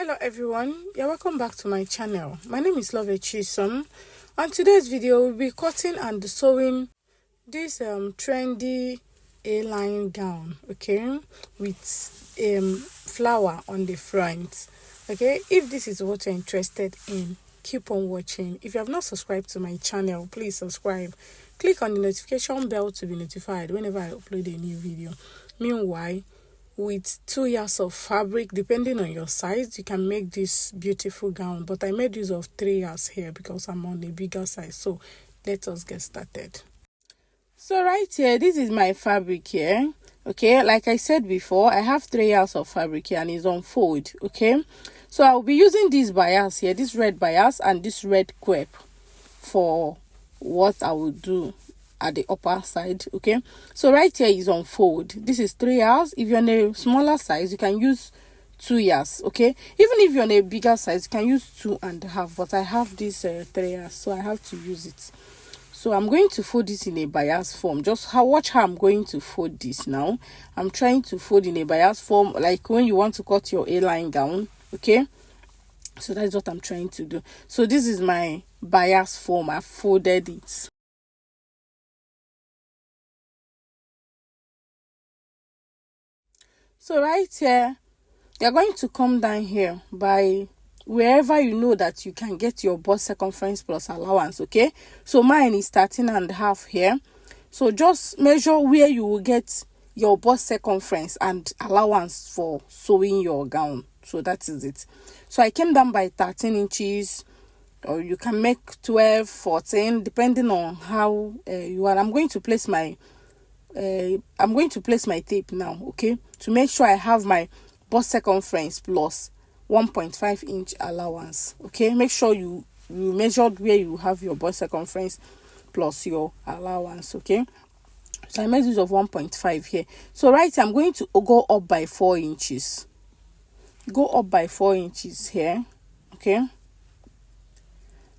Hello everyone, you're welcome back to my channel. My name is Love Chisom. On today's video, we'll be cutting and sewing this trendy A-line gown, okay, with flower on the front. Okay, if this is what you're interested in, keep on watching. If you have not subscribed to my channel, please subscribe. Click on the notification bell to be notified whenever I upload a new video. Meanwhile, with 2 yards of fabric, depending on your size, you can make this beautiful gown, but I made use of 3 yards here because I'm on a bigger size. So let us get started. So right here, this is my fabric here. Okay, like I said before, I have 3 yards of fabric here and it's on fold. Okay, so I'll be using this bias here, this red bias and this red crepe for what I will do at the upper side. Okay, so right here is on fold. This is 3 yards. If you're on a smaller size, you can use 2 yards. Okay, even if you're on a bigger size, you can use 2.5, but I have this 3 yards, so I have to use it. So I'm going to fold this in a bias form. Just watch how I'm going to fold this now. I'm trying to fold in a bias form, like when you want to cut your A-line gown. Okay, so that's what I'm trying to do. So this is my bias form. I folded it. So right here, you're going to come down here by wherever you know that you can get your bust circumference plus allowance. Okay, so mine is 13.5 here. So just measure where you will get your bust circumference and allowance for sewing your gown. So that is it. So I came down by 13 inches, or you can make 12, 14, depending on how you are. I'm going to place my tape now, okay, to make sure I have my bust circumference plus 1.5 inch allowance. Okay, make sure you measured where you have your bust circumference plus your allowance. Okay, so I made use of 1.5 here. So right here, I'm going to go up by 4 inches. Go up by 4 inches here. Okay,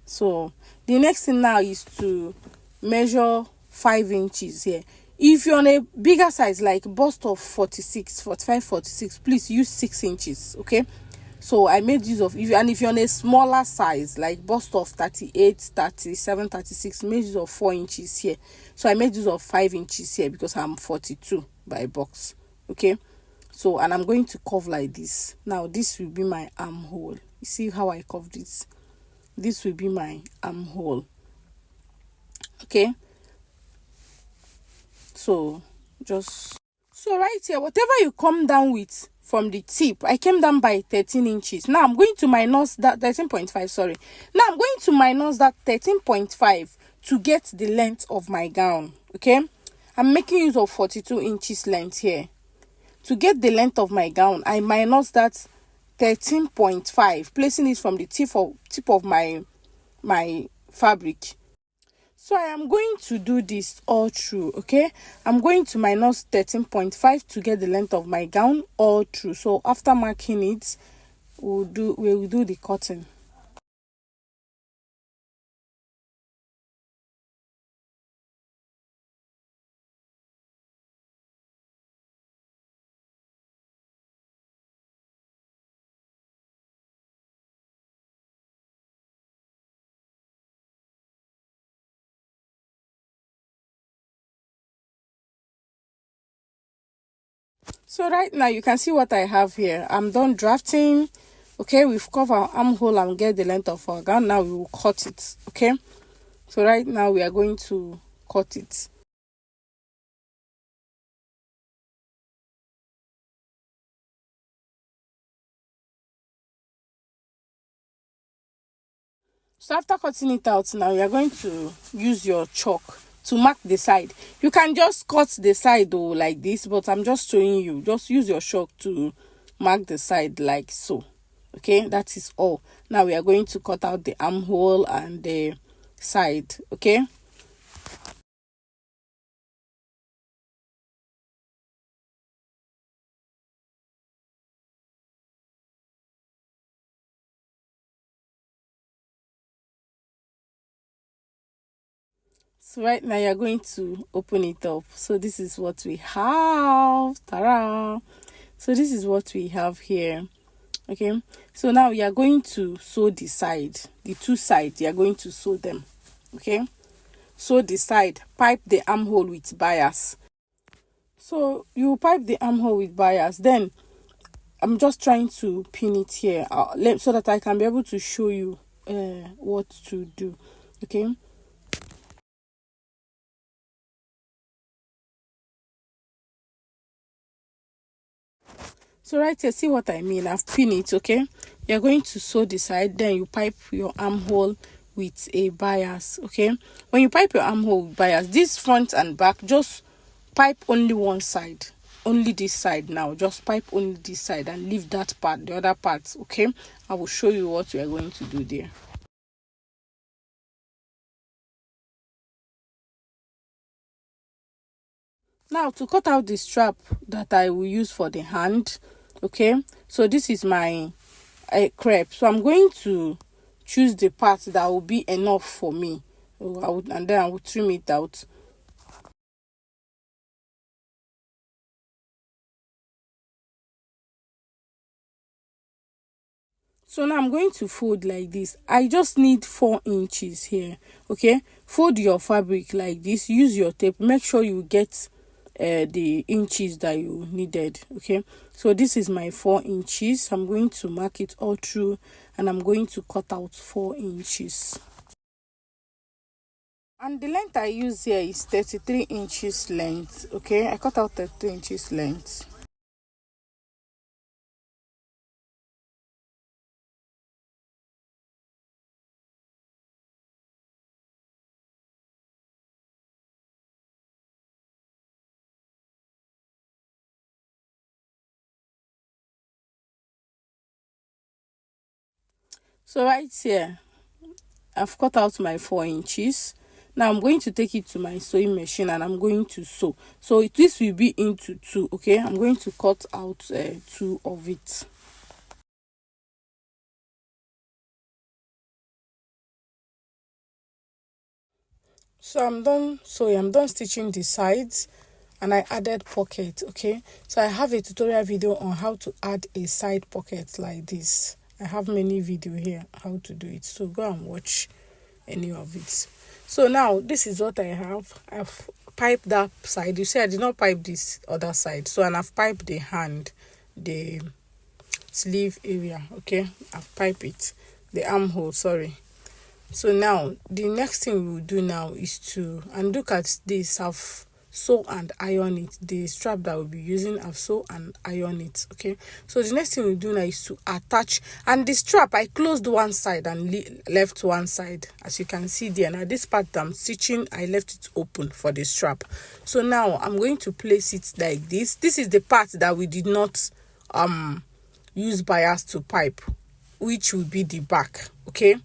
so the next thing now is to measure 5 inches here. If you're on a bigger size, like bust of 46, 45, 46, please use 6 inches. Okay, so I made use of, if you're on a smaller size, like bust of 38, 37, 36, made use of 4 inches here. So I made use of 5 inches here because I'm 42 by box. Okay, so and I'm going to curve like this. Now this will be my armhole. You see how I curved this? This will be my armhole. Okay, so right here, whatever you come down with from the tip, I came down by 13 inches. Now I'm going to minus that 13.5. Sorry, now I'm going to minus that 13.5 to get the length of my gown. Okay, I'm making use of 42 inches length here. To get the length of my gown, I minus that 13.5, placing it from the tip of my fabric. So I am going to do this all through. Okay, I'm going to minus 13.5 to get the length of my gown all through. So after marking it, we will do the cutting. So right now you can see what I have here. I'm done drafting. Okay, we've covered our armhole and get the length of our gown. Now we will cut it. Okay, so right now we are going to cut it. So after cutting it out, now you are going to use your chalk to mark the side. You can just cut the side though like this, but I'm just showing you. Just use your chalk to mark the side like so. Okay, that is all. Now we are going to cut out the armhole and the side. Okay, so right now you're going to open it up. So this is what we have. Ta-da! So this is what we have here. Okay, so now you are going to sew the two sides. You are going to sew them. Okay, sew the side, pipe the armhole with bias. So you pipe the armhole with bias, then I'm just trying to pin it here so that I can be able to show you what to do. Okay, so right here, see what I mean? I've pinned it. Okay, you're going to sew the side, then you pipe your armhole with a bias. Okay, when you pipe your armhole with bias, this front and back, just pipe only one side, only this side. Now just pipe only this side and leave that part, the other parts. Okay, I will show you what we are going to do there. Now to cut out the strap that I will use for the hand. Okay, so this is my crepe, so I'm going to choose the part that will be enough for me. And then I will trim it out. So now I'm going to fold like this. I just need 4 inches here. Okay, fold your fabric like this, use your tape, make sure you get the inches that you needed. Okay, so this is my 4 inches. I'm going to mark it all through, and I'm going to cut out 4 inches. And the length I use here is 33 inches length. Okay, I cut out 33 inches length. So right here, I've cut out my 4 inches. Now I'm going to take it to my sewing machine and I'm going to sew. So this will be into 2. Okay, I'm going to cut out 2 of it. So I'm done sewing. I'm done stitching the sides, and I added pocket. Okay, so I have a tutorial video on how to add a side pocket like this. I have many video here how to do it, so go and watch any of it. So now this is what I have. I've piped that side. You see I did not pipe this other side, so, and I've piped the hand, the sleeve area. Okay, I've piped it, the armhole, sorry. So now the next thing we will do now is to, and look at this, I've sew and iron it. The strap that we'll be using, I've sew and iron it. Okay, so the next thing we do now is to attach, and the strap I closed one side and left one side, as you can see there. Now this part that I'm stitching, I left it open for the strap. So now I'm going to place it like this. This is the part that we did not use bias to pipe, which will be the back. Okay,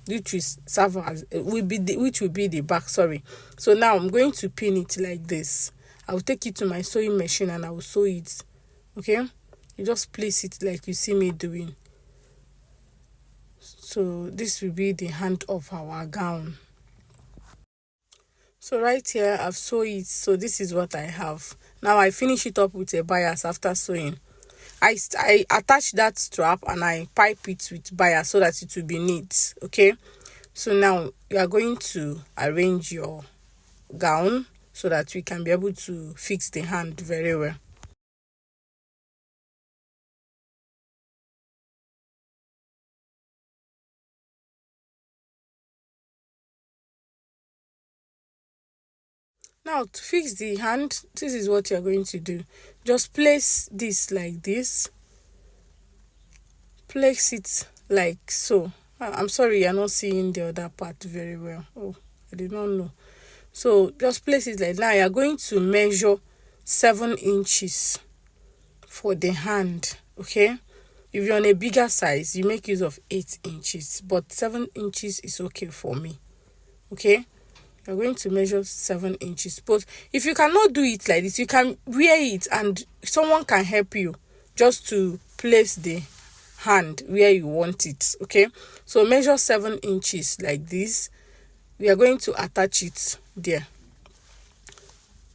which is serve as which will be the back, sorry. So now I'm going to pin it like this. I will take it to my sewing machine and I will sew it. Okay, you just place it like you see me doing. So this will be the hand of our gown. So right here I've sewn it. So this is what I have. Now I finish it up with a bias after sewing. I attach that strap and I pipe it with bias so that it will be neat. Okay, so now you are going to arrange your gown so that we can be able to fix the hand very well. Now to fix the hand, this is what you're going to do. Just place this like this. Place it like so. I'm sorry you're not seeing the other part very well. Oh, I did not know. So just place it like now. You're going to measure 7 inches for the hand. Okay, if you're on a bigger size, you make use of 8 inches, but 7 inches is okay for me. Okay, you're going to measure 7 inches. But if you cannot do it like this, you can wear it and someone can help you just to place the hand where you want it. Okay, so measure 7 inches like this. We are going to attach it there.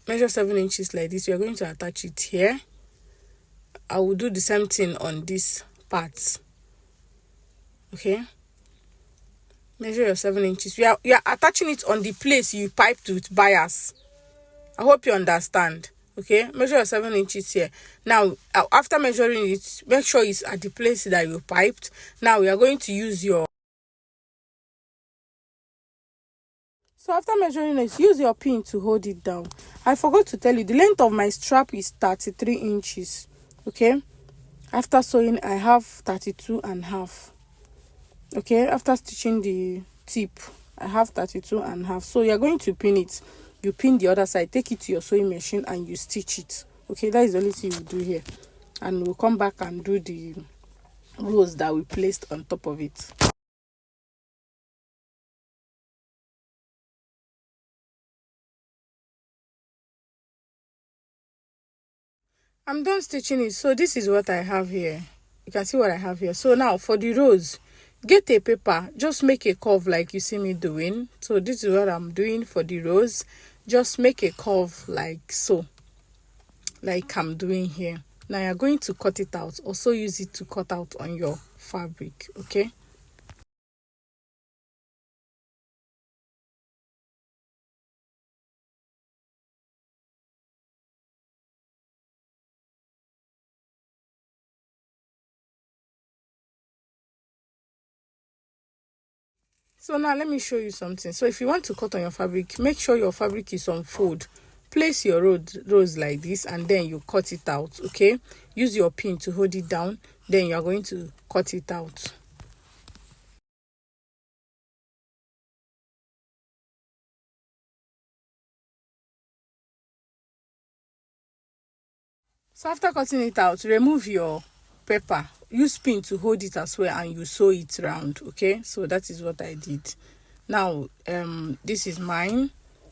Measure 7 inches like this. We are going to attach it here. I will do the same thing on this parts. Okay, measure your 7 inches. You are attaching it on the place you piped with bias. I hope you understand. Okay, measure your 7 inches here. Now after measuring it, make sure it's at the place that you piped. Now we are going to use your after measuring it, use your pin to hold it down. I forgot to tell you, the length of my strap is 33 inches. Okay, after sewing I have 32.5. okay, after stitching the tip I have 32.5. so you're going to pin it. You pin the other side, take it to your sewing machine and you stitch it. Okay, that is the only thing you do here, and we'll come back and do the rows that we placed on top of it. I'm done stitching it. So this is what I have here. You can see what I have here. So now for the rows, get a paper, just make a curve like you see me doing. So this is what I'm doing for the rows. Just make a curve like so, like I'm doing here. Now you're going to cut it out. Also use it to cut out on your fabric. Okay, so now let me show you something. So if you want to cut on your fabric, make sure your fabric is on fold. Place your rows like this and then you cut it out. Okay, use your pin to hold it down, then you are going to cut it out. So after cutting it out, remove your paper, use pin to hold it as well, and you sew it round. Okay, so that is what I did. Now this is mine.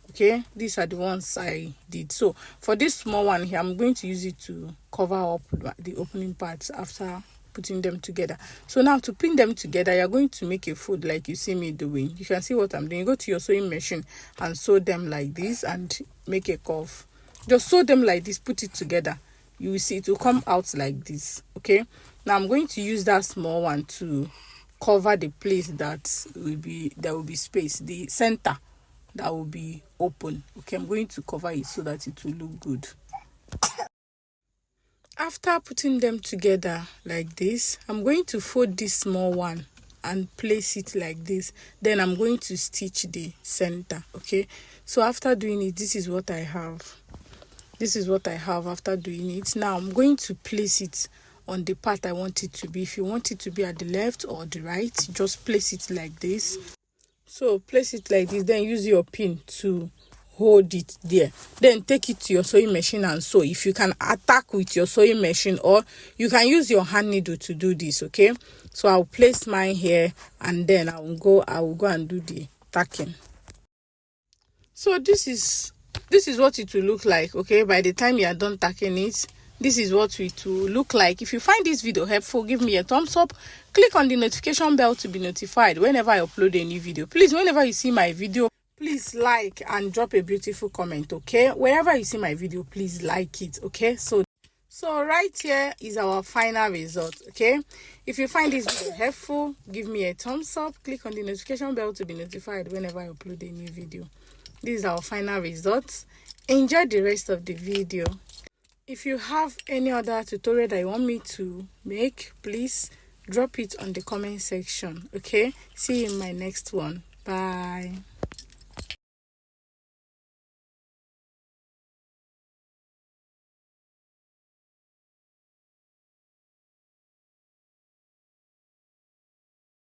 Okay, these are the ones I did. So for this small one here, I'm going to use it to cover up the opening parts after putting them together. So now to pin them together, you're going to make a fold like you see me doing. You can see what I'm doing. You go to your sewing machine and sew them like this and make a curve. Just sew them like this, put it together. You will see it will come out like this. Okay, now I'm going to use that small one to cover the place that will be space, the center that will be open. Okay, I'm going to cover it so that it will look good. After putting them together like this, I'm going to fold this small one and place it like this. Then I'm going to stitch the center. Okay, so after doing it, this is what I have. This is what I have after doing it. Now I'm going to place it on the part I want it to be. If you want it to be at the left or the right, just place it like this. So place it like this, then use your pin to hold it there. Then take it to your sewing machine and sew. If you can attack with your sewing machine, or you can use your hand needle to do this. Okay, so I'll place mine here and then I will go and do the tacking. So this is what it will look like. Okay, by the time you are done tacking it, this is what it will look like. If you find this video helpful, give me a thumbs up. Click on the notification bell to be notified whenever I upload a new video. Please, whenever you see my video, please like and drop a beautiful comment. Okay, wherever you see my video, please like it. Okay, so right here is our final result. Okay, if you find this video helpful, give me a thumbs up. Click on the notification bell to be notified whenever I upload a new video. This is our final result. Enjoy the rest of the video. If you have any other tutorial that you want me to make, please drop it on the comment section. Okay, see you in my next one. Bye.